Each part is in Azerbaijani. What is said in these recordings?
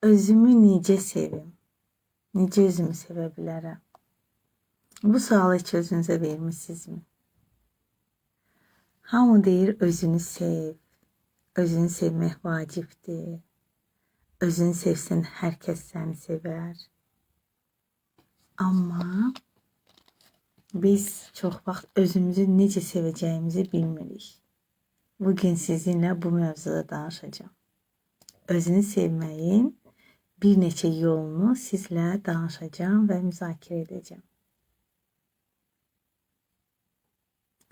Özümü necə sevim? Necə özümü sevə bilərəm? Bu sualı heç özünüzə vermisinizmi? Hamı deyir özünü sev. Özünü sevmək vacibdir. Özünü sevsən hər kəs səni sevər. Amma biz çox vaxt özümüzü necə sevəcəyimizi bilmirik. Bugün sizinlə bu mövzuda danışacağım. Özünü sevməyin bir neçə yolunu sizlə danışacağım və müzakirə edəcəm.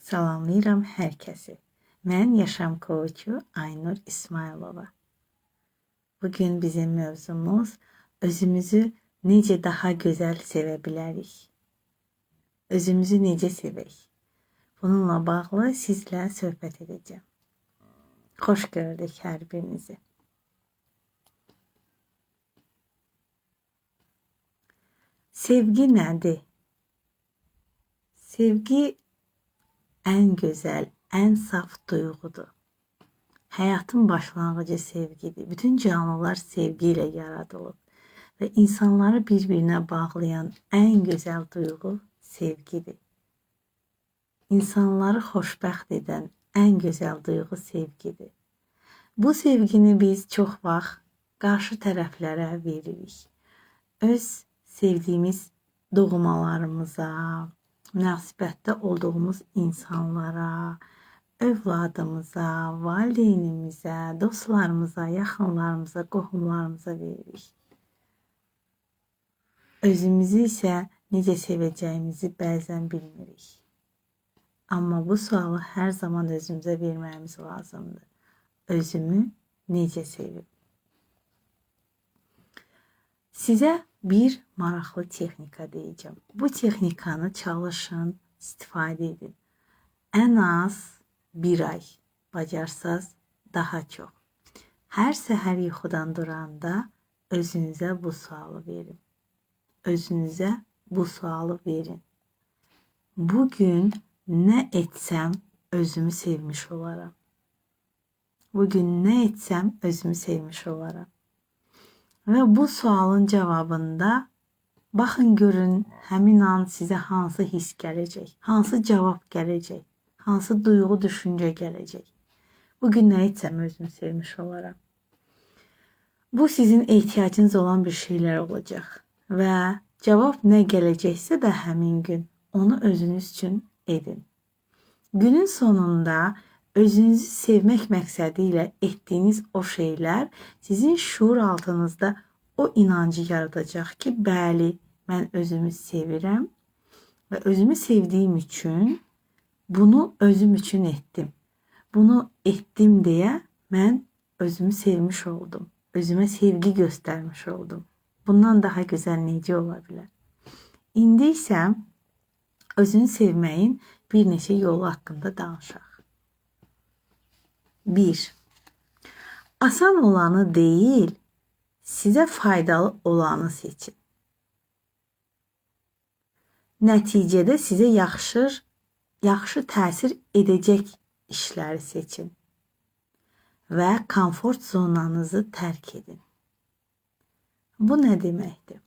Salamlayıram hər kəsi. Mən yaşam koçu Aynur İsmailova. Bugün bizim mövzumuz özümüzü necə daha gözəl sevə bilərik. Özümüzü necə sevək? Bununla bağlı sizlə söhbət edəcəm. Xoş gördük hər birinizi. Sevgi nədir? Sevgi ən gözəl, ən saf duyğudur. Həyatın başlanğıcı sevgidir. Bütün canlılar sevgi ilə yaradılıb və insanları bir-birinə bağlayan ən gözəl duyğu sevgidir. İnsanları xoşbəxt edən ən gözəl duyğu sevgidir. Bu sevgini biz çox vaxt qarşı tərəflərə veririk. Öz sevdiyimiz doğmalarımıza, münasibətdə olduğumuz insanlara, övladımıza, valideynimizə, dostlarımıza, yaxınlarımıza, qohumlarımıza veririk. Özümüzü isə necə sevəcəyimizi bəzən bilmirik. Amma bu sualı hər zaman özümüzə verməyimiz lazımdır. Özümü necə sevim? Sizə bir maraqlı texnika deyəcəm. Bu texnikanı çalışın, istifadə edin. Ən az bir ay, bacarsaz daha çox. Hər səhər yuxudan duranda özünüzə bu sualı verin. Özünüzə bu sualı verin. Bugün nə etsəm özümü sevmiş olaram. Bugün nə etsəm özümü sevmiş olaram. Və bu sualın cavabında baxın görün həmin an sizə hansı his gələcək, hansı cavab gələcək, hansı duyğu, düşüncə gələcək. Bugün nə etsəm özümü sevmiş olaram. Bu sizin ehtiyacınız olan bir şeylər olacaq və cavab nə gələcəksə də həmin gün onu özünüz üçün edin. Günün sonunda özünüzü sevmək məqsədi ilə etdiyiniz o şeylər sizin şuur altınızda o inancı yaradacaq ki, bəli, mən özümü sevirəm və özümü sevdiyim üçün bunu özüm üçün etdim. Bunu etdim deyə mən özümü sevmiş oldum. Özümə sevgi göstərmiş oldum. Bundan daha gözəl necə ola bilər? İndi isə özünü sevməyin bir neçə yolu haqqında danışaq. 1. Asan olanı deyil, sizə faydalı olanı seçin. Nəticədə sizə yaxşı təsir edəcək işləri seçin və komfort zonanızı tərk edin. Bu nə deməkdir?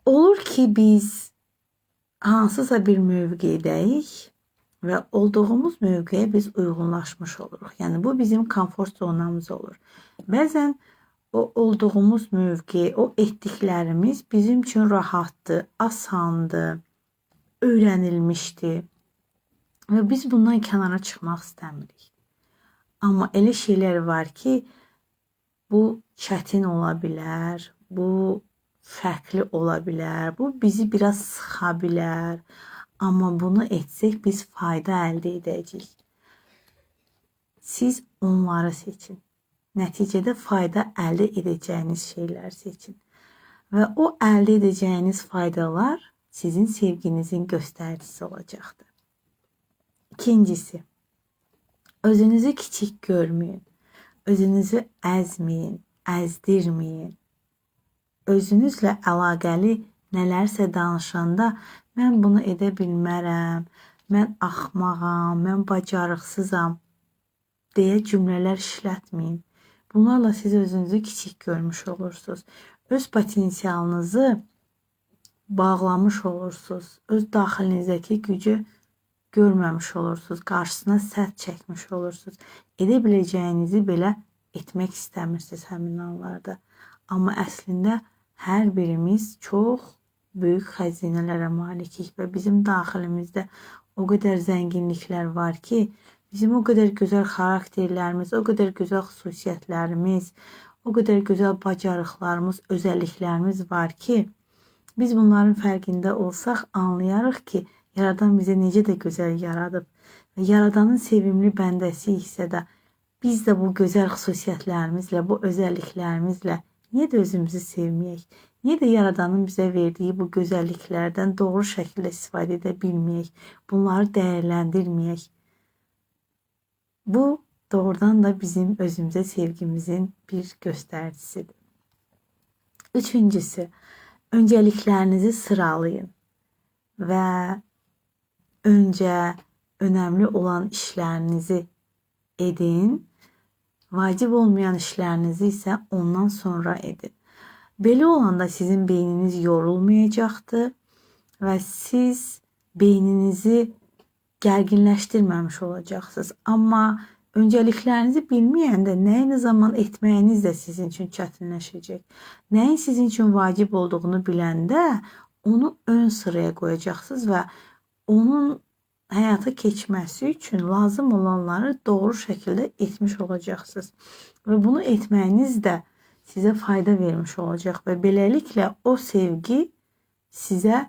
Olur ki, biz hansısa bir mövqedəyik və olduğumuz mövqeyə biz uyğunlaşmış oluruq. Yəni, bu bizim komfort zonamız olur. Bəzən o olduğumuz mövqe, o etdiklərimiz bizim üçün rahatdır, asandır, öyrənilmişdir və biz bundan kənara çıxmaq istəmirik. Amma elə şeylər var ki, bu çətin ola bilər, bu fərqli ola bilər, bu bizi biraz sıxa bilər. Amma bunu etsək biz fayda əldə edəcəyik. Siz onları seçin. Nəticədə fayda əldə edəcəyiniz şeylər seçin. Və o əldə edəcəyiniz faydalar sizin sevginizin göstəricisi olacaqdır. İkincisi, özünüzü kiçik görməyin. Özünüzü əzməyin, əzdirməyin. Özünüzlə əlaqəli nələrsə danışanda mən bunu edə bilmərəm, mən axmağam, mən bacarıqsızam deyə cümlələr işlətməyin. Bunlarla siz özünüzü kiçik görmüş olursunuz. Öz potensialınızı bağlamış olursunuz. Öz daxilinizdəki gücü görməmiş olursunuz. Qarşısına sədd çəkmiş olursunuz. Edə biləcəyinizi belə etmək istəmirsiniz həmin anlarda. Amma əslində hər birimiz çox böyük xəzinələrə malikik və bizim daxilimizdə o qədər zənginliklər var ki, bizim o qədər gözəl xarakterlərimiz, o qədər gözəl xüsusiyyətlərimiz, o qədər gözəl bacarıqlarımız, özəlliklərimiz var ki, biz bunların fərqində olsaq anlayarıq ki, Yaradan bizə necə də gözəl yaradıb və Yaradanın sevimli bəndəsiyiksə də biz də bu gözəl xüsusiyyətlərimizlə, bu özəlliklərimizlə niyə də özümüzü sevməyək? Niyə də Yaradanın bizə verdiyi bu gözəlliklərdən doğru şəkildə istifadə edə bilməyək? Bunları dəyərləndirməyək? Bu doğrudan da bizim özümüzə sevgimizin bir göstəricisidir. Üçüncüsü, öncəliklərinizi sıralayın və öncə önəmli olan işlərinizi edin, vacib olmayan işlərinizi isə ondan sonra edin. Belə olanda sizin beyniniz yorulmayacaqdır və siz beyninizi gərginləşdirməmiş olacaqsınız. Amma öncəliklərinizi bilməyəndə nəyi nə zaman etməyiniz də sizin üçün çətinləşəcək. Nəyin sizin üçün vacib olduğunu biləndə onu ön sıraya qoyacaqsınız və onun həyata keçməsi üçün lazım olanları doğru şəkildə etmiş olacaqsınız. Və bunu etməyiniz də sizə fayda vermiş olacaq və beləliklə o sevgi sizə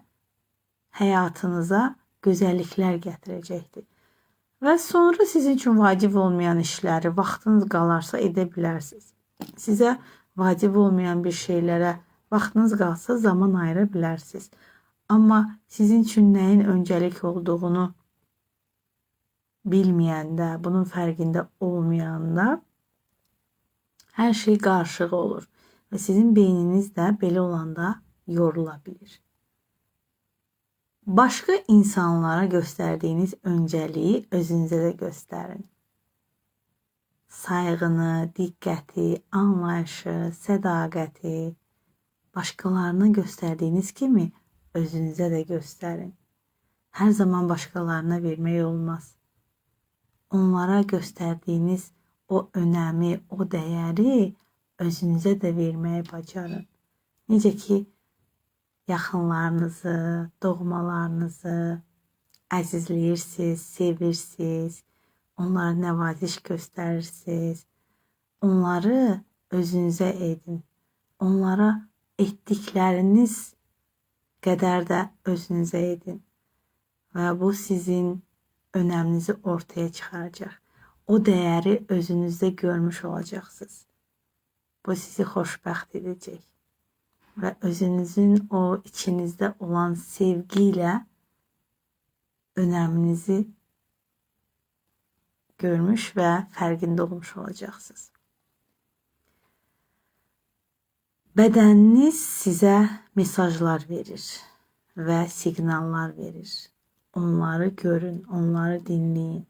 həyatınıza gözəlliklər gətirəcəkdir. Və sonra sizin üçün vacib olmayan işləri vaxtınız qalarsa edə bilərsiniz. Sizə vacib olmayan bir şeylərə vaxtınız qalsa zaman ayıra bilərsiniz. Amma sizin üçün nəyin öncəlik olduğunu bilməyəndə, bunun fərqində olmayanda hər şey qarışıq olur və sizin beyniniz də belə olanda yorula bilir. Başqa insanlara göstərdiyiniz öncəliyi özünüzə də göstərin. Sayğını, diqqəti, anlayışı, sədaqəti başqalarına göstərdiyiniz kimi özünüzə də göstərin. Hər zaman başqalarına vermək olmaz. Onlara göstərdiyiniz o önəmi, o dəyəri özünüzə də verməyi bacarın. Necə ki, yaxınlarınızı, doğmalarınızı əzizləyirsiniz, sevirsiniz, onlara nəvaziş göstərirsiniz. Onları özünüzə edin. Onlara etdikləriniz qədər də özünüzə edin. Və bu sizin önəminizi ortaya çıxaracaq. O dəyəri özünüzdə görmüş olacaqsınız. Bu sizi xoşbəxt edəcək. Və özünüzün o içinizdə olan sevgi ilə önəminizi görmüş və fərqində olmuş olacaqsınız. Bədəniniz sizə mesajlar verir və siqnallar verir. Onları görün, onları dinləyin.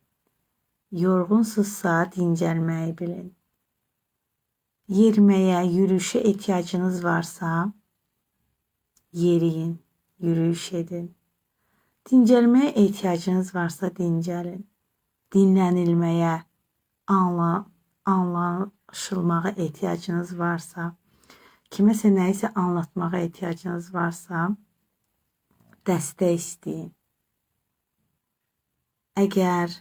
Yorğunsuzsa dincəlməyi bilin. Yeriməyə, yürüyüşə ehtiyacınız varsa, yeriyin, yürüyüş edin. Dincəlməyə ehtiyacınız varsa, dincəlin. Dinlənilməyə, anlaşılmağa ehtiyacınız varsa, kiməsə nəyisə anlatmağa ehtiyacınız varsa, dəstək istəyin. Əgər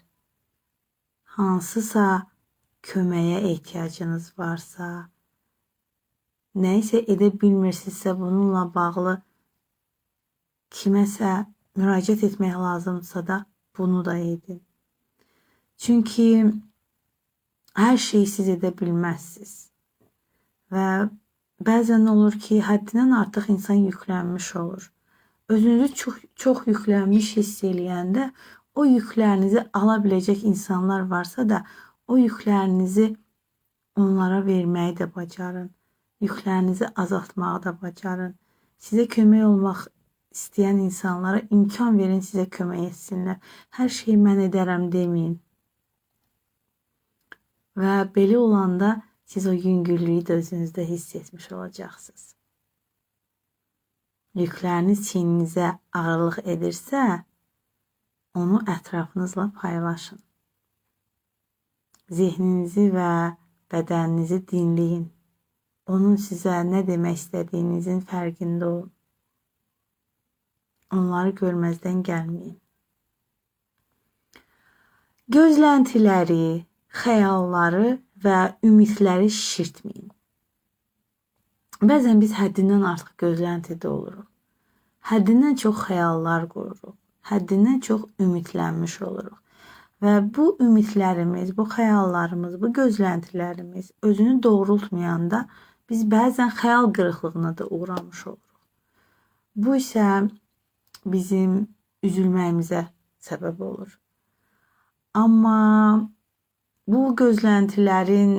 hansısa köməyə ehtiyacınız varsa, nəyisə edə bilmirsinizsə, bununla bağlı kiməsə müraciət etmək lazımsa da bunu da edin. Çünki hər şeyi siz edə bilməzsiniz. Və bəzən olur ki, həddindən artıq insan yüklənmiş olur. Özünüzü çox yüklənmiş hiss eləyəndə o yüklərinizi ala biləcək insanlar varsa da o yüklərinizi onlara verməyi də bacarın. Yüklərinizi azaltmağı da bacarın. Sizə kömək olmaq istəyən insanlara imkan verin, sizə kömək etsinlər. Hər şeyi mən edərəm deməyin. Və belə olanda siz o yüngüllüyü də özünüzdə hiss etmiş olacaqsınız. Yükləriniz çiyninizə ağırlıq edirsə, onu ətrafınızla paylaşın. Zihninizi və bədəninizi dinləyin. Onun sizə nə demək istədiyinizin fərqində olun. Onları görməzdən gəlməyin. Gözləntiləri, xəyalları və ümidləri şişirtməyin. Bəzən biz həddindən artıq gözləntidə oluruq. Həddindən çox xəyallar qururuq. Həddindən çox ümidlənmiş oluruq. Və bu ümidlərimiz, bu xəyallarımız, bu gözləntilərimiz özünü doğrultmayanda biz bəzən xəyal qırıqlığına da uğramış oluruq. Bu isə bizim üzülməyimizə səbəb olur. Amma bu gözləntilərin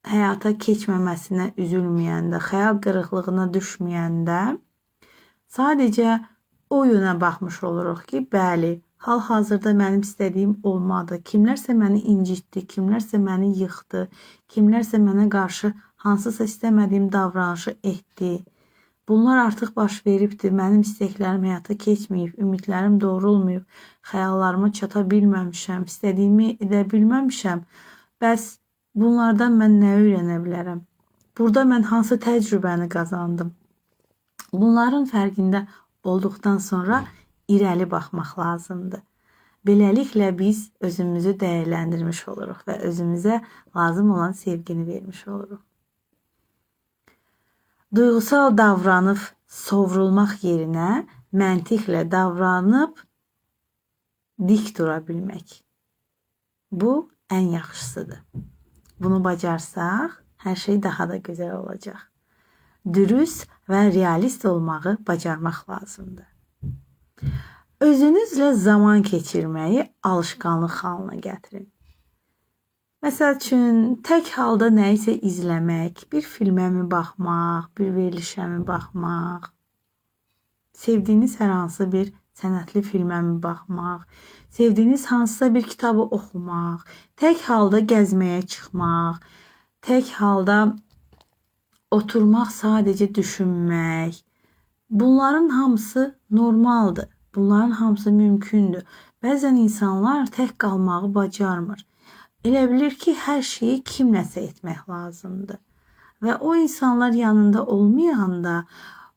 həyata keçməməsinə üzülməyəndə, xəyal qırıqlığına düşməyəndə sadəcə o yönə baxmış oluruq ki, bəli, hal-hazırda mənim istədiyim olmadı. Kimlərsə məni incitdi, kimlərsə məni yıxdı, kimlərsə mənə qarşı hansısa istəmədiyim davranışı etdi. Bunlar artıq baş veribdir, mənim istəklərim həyata keçməyib, ümidlərim doğrulmayıb, xəyallarıma çata bilməmişəm, istədiyimi edə bilməmişəm. Bəs bunlardan mən nə öyrənə bilərəm? Burada mən hansı təcrübəni qazandım? Bunların fərqində olduqdan sonra irəli baxmaq lazımdır. Beləliklə biz özümüzü dəyərləndirmiş oluruq və özümüzə lazım olan sevgini vermiş oluruq. Duygusal davranıb sovrulmaq yerinə məntiqlə davranıb dik dura bilmək. Bu ən yaxşısıdır. Bunu bacarsaq, hər şey daha da gözəl olacaq. Dürüst və realist olmağı bacarmaq lazımdır. Özünüzlə zaman keçirməyi alışqanlıq halına gətirin. Məsəl üçün, tək halda nə isə izləmək, bir filmə mi baxmaq, bir verilişə mi baxmaq, sevdiyiniz hər hansı bir sənətli filmə mi baxmaq, sevdiyiniz hansısa bir kitabı oxumaq, tək halda gəzməyə çıxmaq, tək halda oturmaq, sadəcə düşünmək. Bunların hamısı normaldır. Bunların hamısı mümkündür. Bəzən insanlar tək qalmağı bacarmır. Elə bilir ki, hər şeyi kimləsə etmək lazımdır. Və o insanlar yanında olmayanda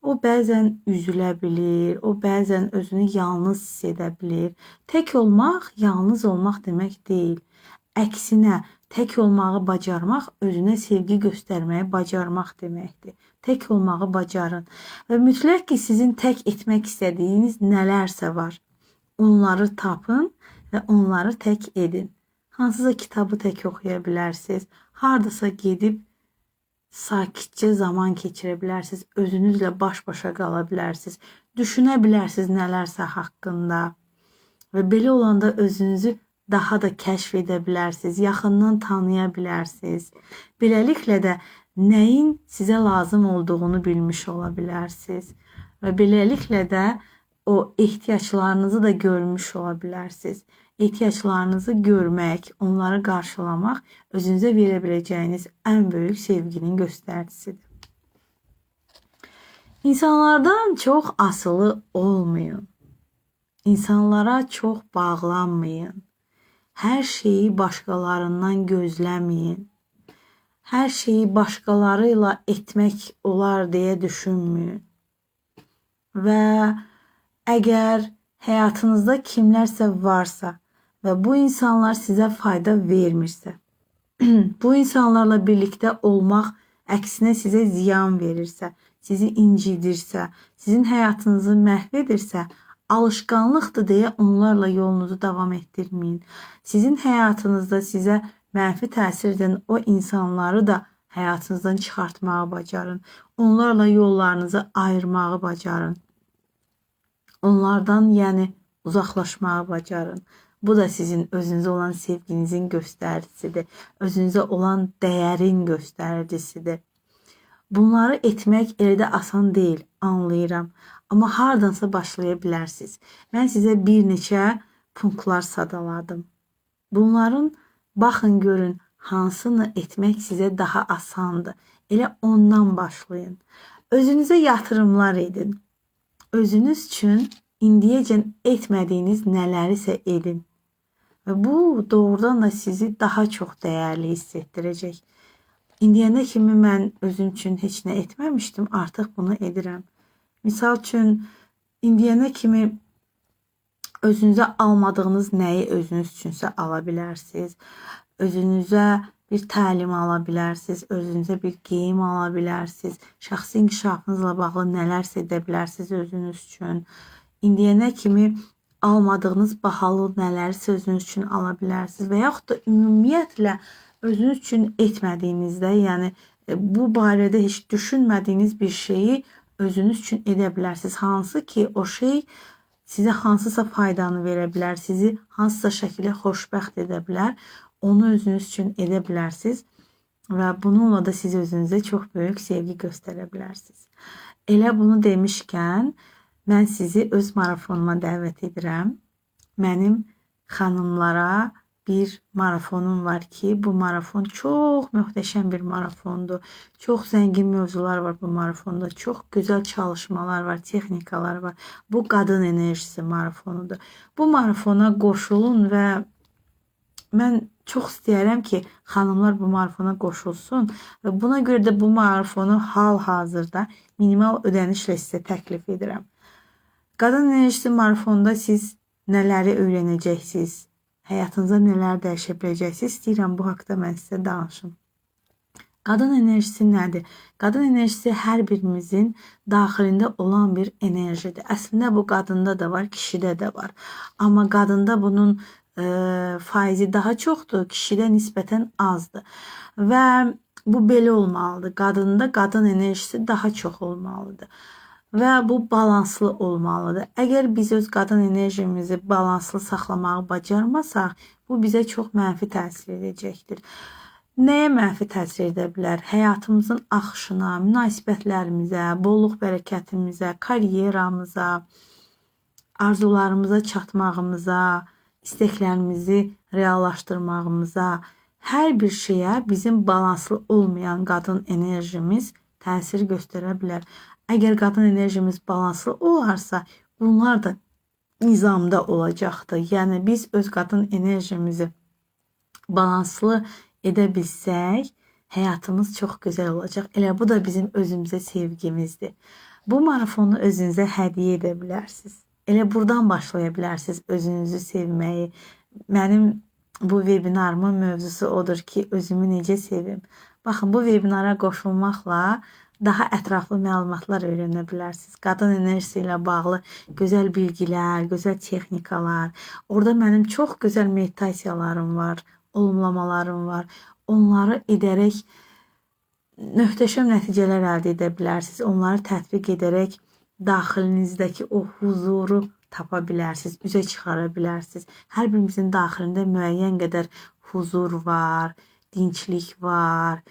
o bəzən üzülə bilir, o bəzən özünü yalnız hiss edə bilir. Tək olmaq yalnız olmaq demək deyil. Əksinə, tək olmağı bacarmaq özünə sevgi göstərməyi bacarmaq deməkdir. Tək olmağı bacarın. Və mütləq ki, sizin tək etmək istədiyiniz nələrsə var. Onları tapın və onları tək edin. Hansısa kitabı tək oxuya bilərsiniz. Hardasa gedib sakitcə zaman keçirə bilərsiniz. Özünüzlə baş-başa qala bilərsiniz. Düşünə bilərsiniz nələrsə haqqında. Və belə olanda özünüzü daha da kəşf edə bilərsiniz. Yaxından tanıya bilərsiniz. Beləliklə də nəyin sizə lazım olduğunu bilmiş ola bilərsiniz. Və beləliklə də o ehtiyaclarınızı da görmüş ola bilərsiniz. Ehtiyaclarınızı görmək, onları qarşılamaq özünüzə verə biləcəyiniz ən böyük sevginin göstəricisidir. İnsanlardan çox asılı olmayın. İnsanlara çox bağlanmayın. Hər şeyi başqalarından gözləməyin. Hər şeyi başqaları ilə etmək olar deyə düşünməyin. Və əgər həyatınızda kimlərsə varsa və bu insanlar sizə fayda vermirsə, bu insanlarla birlikdə olmaq əksinə sizə ziyan verirsə, sizi incidirsə, sizin həyatınızı məhv edirsə, alışqanlıqdır deyə onlarla yolunuzu davam etdirməyin. Sizin həyatınızda sizə mənfi təsir edən o insanları da həyatınızdan çıxartmağı bacarın. Onlarla yollarınızı ayırmağı bacarın. Onlardan, yəni uzaqlaşmağı bacarın. Bu da sizin özünüzə olan sevginizin göstəricisidir. Özünüzə olan dəyərin göstəricisidir. Bunları etmək elə də asan deyil, anlayıram. Amma hardansa başlaya bilərsiniz. Mən sizə bir neçə punktlar sadaladım. Bunların baxın görün hansını etmək sizə daha asandır. Elə ondan başlayın. Özünüzə yatırımlar edin. Özünüz üçün indiyəcən etmədiyiniz nələrisə edin. Və bu doğrudan da sizi daha çox dəyərli hiss etdirəcək. İndiyənə kimi mən özüm üçün heç nə etməmişdim, artıq bunu edirəm. Misal üçün, indiyənə kimi özünüzə almadığınız nəyi özünüz üçünsə ala bilərsiniz. Özünüzə bir təlim ala bilərsiniz, özünüzə bir geyim ala bilərsiniz. Şəxsi inkişafınızla bağlı nələrsə edə bilərsiniz özünüz üçün. İndiyənə kimi almadığınız bahalı nələrsə özünüz üçün ala bilərsiniz. Və yaxud da ümumiyyətlə özünüz üçün etmədiyinizdə, yəni bu barədə heç düşünmədiyiniz bir şeyi özünüz üçün edə bilərsiniz. Hansı ki, o şey sizə hansısa faydanı verə bilər, sizi hansısa şəkildə xoşbəxt edə bilər. Onu özünüz üçün edə bilərsiniz və bununla da siz özünüzə çox böyük sevgi göstərə bilərsiniz. Elə bunu demişkən, mən sizi öz marafonuma dəvət edirəm. Mənim xanımlara bir marafonum var ki, bu marafon çox möhtəşəm bir marafondur. Çox zəngin mövzular var bu marafonda. Çox gözəl çalışmalar var, texnikalar var. Bu qadın enerjisi marafonudur. Bu marafona qoşulun və mən çox istəyərəm ki, xanımlar bu marafona qoşulsun və buna görə də bu marafonu hal-hazırda minimal ödənişlə sizə təklif edirəm. Qadın enerjisi marafonda siz nələri öyrənəcəksiniz, həyatınızda nələr dəyişə biləcəksiniz, istəyirəm bu haqda mən sizə danışım. Qadın enerjisi nədir? Qadın enerjisi hər birimizin daxilində olan bir enerjidir. Əslində bu qadında da var, kişidə də var. Amma qadında bunun faizi daha çoxdur, kişidə nisbətən azdır. Və bu belə olmalıdır. Qadında qadın enerjisi daha çox olmalıdır. Və bu balanslı olmalıdır. Əgər biz öz qadın enerjimizi balanslı saxlamağı bacarmasaq, bu bizə çox mənfi təsir edəcəkdir. Nəyə mənfi təsir edə bilər? Həyatımızın axışına, münasibətlərimizə, bolluq bərəkətimizə, karyeramıza, arzularımıza çatmağımıza, istəklərimizi reallaşdırmağımıza, hər bir şeyə bizim balanslı olmayan qadın enerjimiz təsir göstərə bilər. Əgər qadın enerjimiz balanslı olarsa, bunlar da nizamda olacaqdır. Yəni biz öz qadın enerjimizi balanslı edə bilsək, həyatımız çox gözəl olacaq. Elə bu da bizim özümüzə sevgimizdir. Bu marafonu özünüzə hədiyyə edə bilərsiniz. Elə buradan başlaya bilərsiniz özünüzü sevməyi. Mənim bu webinarımın mövzusu odur ki, özümü necə sevim. Baxın, bu webinara qoşulmaqla daha ətraflı məlumatlar öyrənə bilərsiniz. Qadın enerjisi ilə bağlı gözəl bilgilər, gözəl texnikalar. Orada mənim çox gözəl meditasiyalarım var, olumlamalarım var. Onları edərək möhtəşəm nəticələr əldə edə bilərsiniz. Onları tətbiq edərək daxilinizdəki o huzuru tapa bilərsiniz, üzə çıxara bilərsiniz. Hər birimizin daxilində müəyyən qədər huzur var, dinçlik var,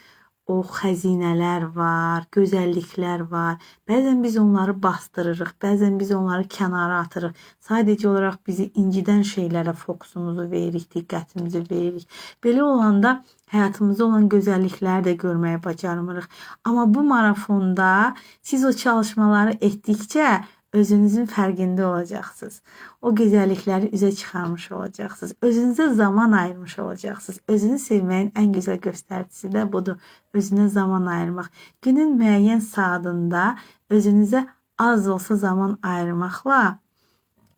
o xəzinələr var, gözəlliklər var. Bəzən biz onları bastırırıq, bəzən biz onları kənara atırıq. Sadəcə olaraq bizi incidən şeylərə fokusumuzu veririk, diqqətimizi veririk. Belə olanda həyatımızda olan gözəllikləri də görməyə bacarmırıq. Amma bu marafonda siz o çalışmaları etdikcə özünüzün fərqində olacaqsınız. O gözəllikləri üzə çıxarmış olacaqsınız. Özünüzə zaman ayırmış olacaqsınız. Özünü sevməyin ən gözəl göstəricisi də budur. Özünə zaman ayırmaq. Günün müəyyən saatında özünüzə az olsa zaman ayırmaqla,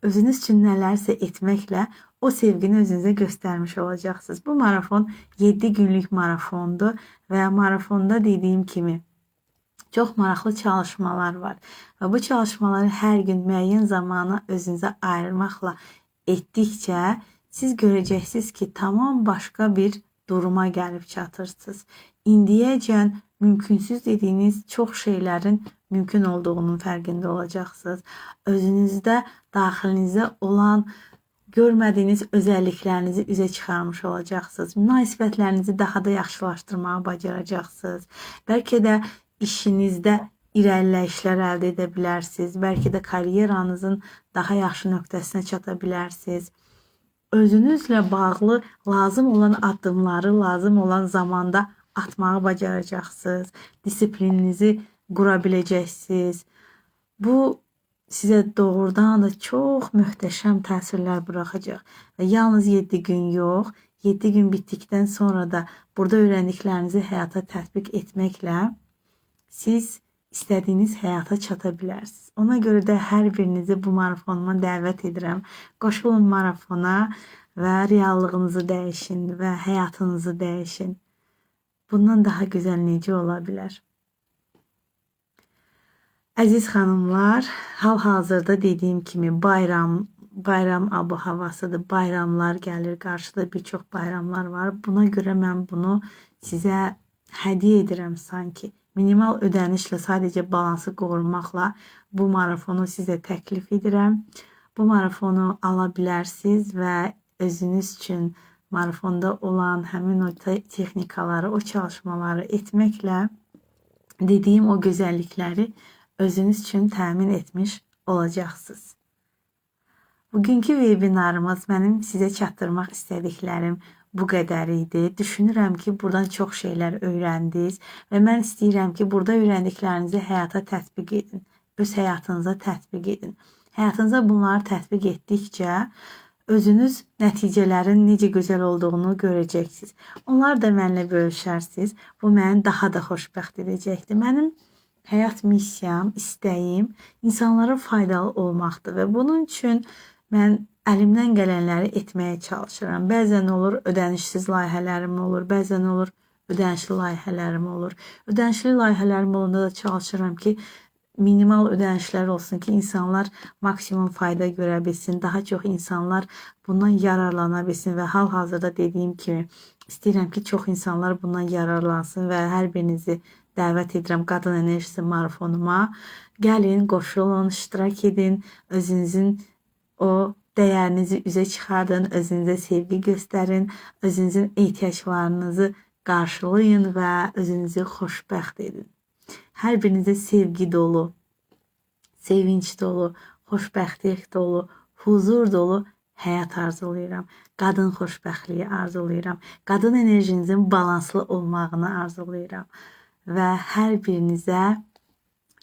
özünüz üçün nələrsə etməklə o sevgini özünüzə göstərmiş olacaqsınız. Bu marafon 7 günlük marafondur və marafonda dediyim kimi çox maraqlı çalışmalar var. Və bu çalışmaları hər gün müəyyən zamana özünüzə ayırmaqla etdikcə siz görəcəksiniz ki, tamam başqa bir duruma gəlib çatırsınız. İndiyəcən mümkünsüz dediyiniz çox şeylərin mümkün olduğunun fərqində olacaqsınız. Özünüzdə, daxilinizdə olan görmədiyiniz özəlliklərinizi üzə çıxarmış olacaqsınız. Münasibətlərinizi daha da yaxşılaşdırmağı bacaracaqsınız. Bəlkə də işinizdə irəliləyişlər əldə edə bilərsiniz. Bəlkə də karyeranızın daha yaxşı nöqtəsinə çata bilərsiniz. özünüzlə bağlı lazım olan addımları lazım olan zamanda atmağı bacaracaqsınız. Disiplininizi qura biləcəksiniz. Bu sizə doğrudan da çox möhtəşəm təsirlər buraxacaq. Və yalnız 7 gün yox, 7 gün bitdikdən sonra da burada öyrəndiklərinizi həyata tətbiq etməklə siz istədiyiniz həyata çata bilərsiniz. Ona görə də hər birinizi bu marafonuma dəvət edirəm. Qoşulun marafona və reallığınızı dəyişin və həyatınızı dəyişin. Bundan daha gözəl necə ola bilər? Əziz xanımlar, hal-hazırda dediyim kimi bayram abu-havasıdır. Bayramlar gəlir, qarşıda bir çox bayramlar var. Buna görə mən bunu sizə hədiyyə edirəm sanki. Minimal ödənişlə sadəcə balansı qorumaqla bu marafonu sizə təklif edirəm. Bu marafonu ala bilərsiniz və özünüz üçün marafonda olan həmin o texnikaları, o çalışmaları etməklə dediyim o gözəllikləri özünüz üçün təmin etmiş olacaqsınız. Bugünkü webinarımız mənim sizə çatdırmaq istədiklərim bu qədər idi. Düşünürəm ki, buradan çox şeylər öyrəndiniz və mən istəyirəm ki, burada öyrəndiklərinizi həyata tətbiq edin. Öz həyatınıza tətbiq edin. Həyatınıza bunları tətbiq etdikcə özünüz nəticələrin necə gözəl olduğunu görəcəksiniz. Onlar da mənimlə bölüşərsiniz. Bu məni daha da xoşbəxt edəcəkdir. Mənim həyat missiyam, istəyim insanlara faydalı olmaqdır və bunun üçün mən əlimdən gələnləri etməyə çalışıram. Bəzən olur ödənişsiz layihələrim olur, bəzən olur ödənişli layihələrim olur. Ödənişli layihələrim olanda da çalışıram ki, minimal ödənişlər olsun ki, insanlar maksimum fayda görə bilsin, daha çox insanlar bundan yararlana bilsin və hal-hazırda dediyim kimi istəyirəm ki, çox insanlar bundan yararlansın və hər birinizi dəvət edirəm Qadın Enerjisi marafonuma. Gəlin, qoşulun, iştirak edin, özünüzün o dəyərinizi üzə çıxardın, özünüzə sevgi göstərin, özünüzün ehtiyaclarınızı qarşılayın və özünüzü xoşbəxt edin. Hər birinizə sevgi dolu, sevinç dolu, xoşbəxtlik dolu, huzur dolu həyat arzulayıram. Qadın xoşbəxtliyi arzulayıram. Qadın enerjinizin balanslı olmağını arzulayıram. Və hər birinizə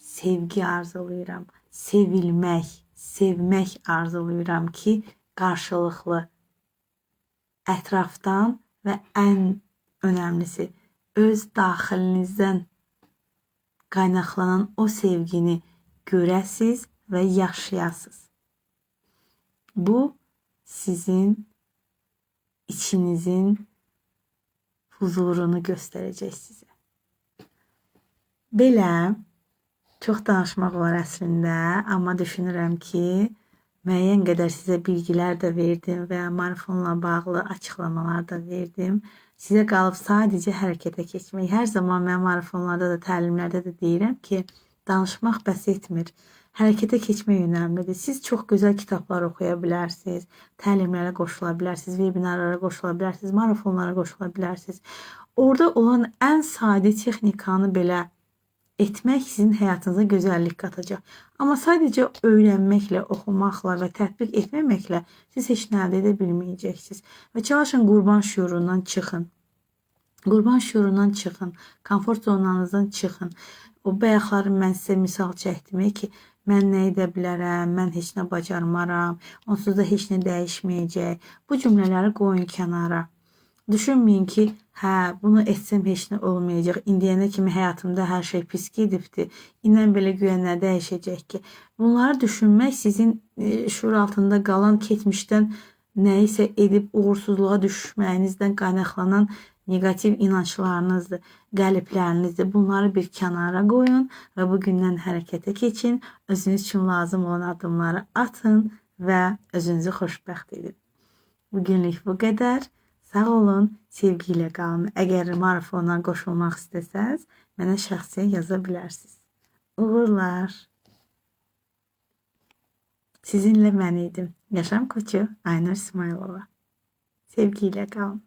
sevgi arzulayıram. Sevilmək, sevmək arzulayıram ki, qarşılıqlı ətrafdan və ən önəmlisi öz daxilinizdən qaynaqlanan o sevgini görəsiz və yaşayasız. Bu sizin içinizin huzurunu göstərəcək sizə. Belə çox danışmaq var əslində, amma düşünürəm ki, müəyyən qədər sizə bilgilər də verdim və marafonla bağlı açıqlamalar da verdim. Sizə qalıb sadəcə hərəkətə keçmək. Hər zaman mən marafonlarda da, təlimlərdə də deyirəm ki, danışmaq bəs etmir. Hərəkətə keçmək önəmlidir. Siz çox gözəl kitablar oxuya bilərsiniz, təlimlərə qoşula bilərsiniz, webinarlara qoşula bilərsiniz, marafonlara qoşula bilərsiniz. Orada olan ən sadə texnikanı belə etmək sizin həyatınıza gözəllik qatacaq. Amma sadəcə öyrənməklə, oxumaqla və tətbiq etməməklə siz heç nə əldə edə bilməyəcəksiniz. Və çalışın qurban şüurundan çıxın. Qurban şüurundan çıxın. Komfort zonanızdan çıxın. O bayaqları mən sizə misal çəkdim ki, mən nə edə bilərəm, mən heç nə bacarmaram, onsuz da heç nə dəyişməyəcək. Bu cümlələri qoyun kənara. Düşünməyin ki, bunu etsəm heç nə olmayacaq. İndiyənə kimi həyatımda hər şey pis gedibdir. İndən belə güya nə dəyişəcək ki? Bunları düşünmək sizin şuur altında qalan keçmişdən nəyisə edib uğursuzluğa düşməyinizdən qaynaqlanan negativ inanclarınızdır, qəliblərinizdir. Bunları bir kənara qoyun və bugündən hərəkətə keçin. Özünüz üçün lazım olan addımları atın və özünüzü xoşbəxt edin. Bugünlük bu qədər. Sağ olun, sevgi ilə qalın. Əgər marafona qoşulmaq istəsəz, mənə şəxsi yaza bilərsiniz. Uğurlar. Sizinlə mən idim. Yaşam koçu Aynur İsmailova. Sevgi ilə qalın.